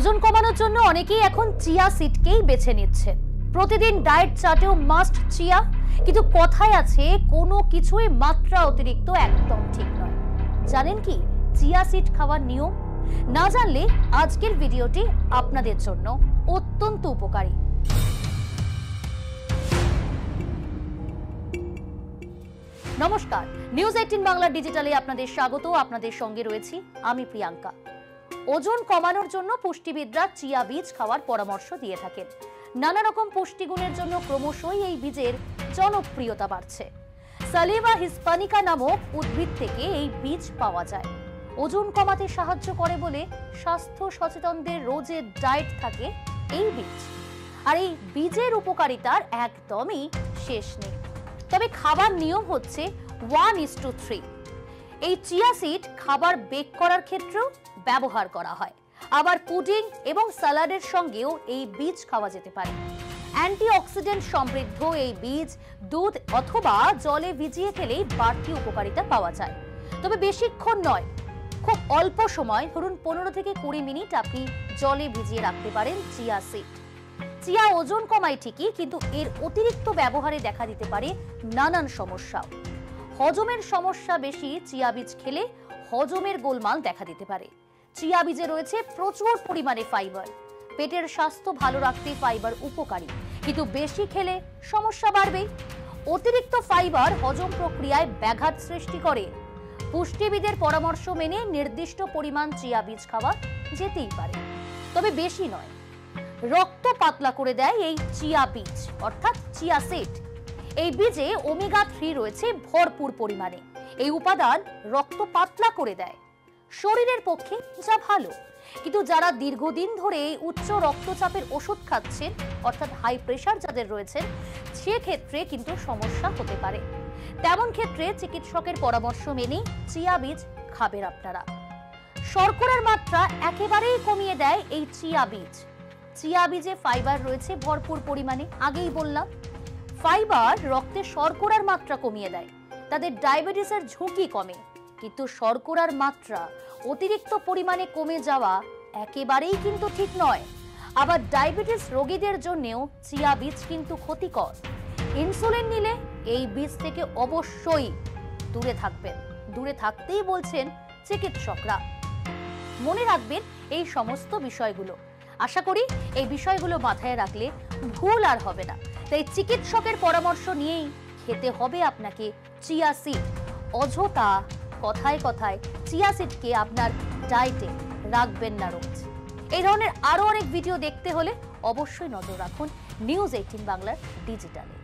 ওজন কমানোর জন্য অনেকেই এখন চিয়া সিডকেই বেছে নিচ্ছেন। প্রতিদিন ডায়েট চার্টেও মাস্ট চিয়া, কিন্তু কথায় আছে কোনো কিছুই মাত্রা অতিরিক্ত একদম ঠিক নয়। জানেন কি চিয়া সিড খাওয়ার নিয়ম? না জানলে আজকের ভিডিওটি আপনাদের জন্য অত্যন্ত উপকারী। নমস্কার, নিউজ 18 বাংলা ডিজিটালে আপনাদের স্বাগত। আপনাদের সঙ্গে রয়েছি আমি প্রিয়াঙ্কা। ওজন কমানোর জন্য পুষ্টিবিদরা চিয়া বীজ খাওয়ার পরামর্শ দিয়ে থাকেন। নানা রকম পুষ্টিগুণের জন্য ক্রমশই এই বীজের জনপ্রিয়তা বাড়ছে। সালিভা হিসপানিকা নামক উদ্ভিদ থেকে এই বীজ পাওয়া যায়। ওজন কমাতে সাহায্য করে বলে স্বাস্থ্য সচেতনদের রোজের ডায়েট থাকে এই বীজ। আর এই বীজের উপকারিতার একদমই শেষ নেই। তবে খাবার নিয়ম হচ্ছে 1:3। এই চিয়া সিড খাবার বেক করার ক্ষেত্রেও ব্যবহার করা হয়। আবার পুডিং এবং সালাডের সঙ্গেও এই বীজ খাওয়া যেতে পারে। অ্যান্টিঅক্সিডেন্ট সমৃদ্ধ এই বীজ দুধ অথবা জলে ভিজিয়ে খেলেই বাড়তি উপকারিতা পাওয়া যায়। তবে বেশিক্ষণ নয়, খুব অল্প সময়, ধরুন 15 থেকে 20 মিনিট আপনি জলে ভিজিয়ে রাখতে পারেন চিয়া সিড। চিয়া ওজন কমায় ঠিকই, কিন্তু এর অতিরিক্ত ব্যবহারে দেখা দিতে পারে নানান সমস্যা। হজমের সমস্যা বেশি চিয়া বীজ খেলে হজমের গোলমাল দেখা দিতে পারে। চিয়া বীজে রয়েছে প্রচুর পরিমাণে ফাইবার। পেটের স্বাস্থ্য ভালো রাখতে ফাইবার উপকারী, কিন্তু বেশি খেলে সমস্যা বাড়বে। অতিরিক্ত ফাইবার হজম প্রক্রিয়ায় ব্যাঘাত সৃষ্টি করে। পুষ্টিবিদের পরামর্শ মেনে নির্দিষ্ট পরিমাণ চিয়া বীজ খাওয়া যেতেই পারে, তবে বেশি নয়। রক্ত পাতলা করে দেয় এই চিয়া বীজ অর্থাৎ চিয়া সিড। এই বীজে ওমেগা 3 রয়েছে ভরপুর পরিমাণে। এই উপাদান রক্ত পাতলা করে দেয়, শরীরের পক্ষে যা ভালো। কিন্তু যারা দীর্ঘদিন ধরে উচ্চ রক্তচাপের ওষুধ খাচ্ছেন, অর্থাৎ হাই প্রেশার যাদের রয়েছে, সেক্ষেত্রে কিন্তু সমস্যা হতে পারে। তেমন ক্ষেত্রে চিকিৎসকের পরামর্শ মেনে চিয়া বীজ খাবেন আপনারা। শর্করার মাত্রা একেবারেই কমিয়ে দেয় এই চিয়া বীজ। চিয়া বীজে ফাইবার রয়েছে ভরপুর পরিমাণে। আগেই বললাম, ফাইবার রক্তে শর্করার মাত্রা কমিয়ে দেয়, তাদের ডায়াবেটিসের ঝুঁকি কমে। কিন্তু শর্করার মাত্রা অতিরিক্ত পরিমাণে কমে যাওয়া একেবারেই কিন্তু ঠিক নয়। আবার ডায়াবেটিস রোগীদের জন্যও চিয়া বীজ কিন্তু ক্ষতিকর। ইনসুলিন নিলে এই বীজ থেকে অবশ্যই দূরে থাকবেন। দূরে থাকতেই বলছেন চিকিৎসকরা। মনে রাখবেন এই সমস্ত বিষয়গুলো। আশা করি এই বিষয়গুলো মাথায় রাখলে ভুল আর হবে না। তাই চিকিৎসকের পরামর্শ নিয়েই খেতে হবে আপনাকে চিয়া সিড। অযথা কথায় কথায় চিয়া সিডকে আপনার ডায়েটে রাখবেন না রোজ। এই ধরনের আরো অনেক ভিডিও দেখতে হলে অবশ্যই নজর রাখুন নিউজ 18 বাংলার ডিজিটালে।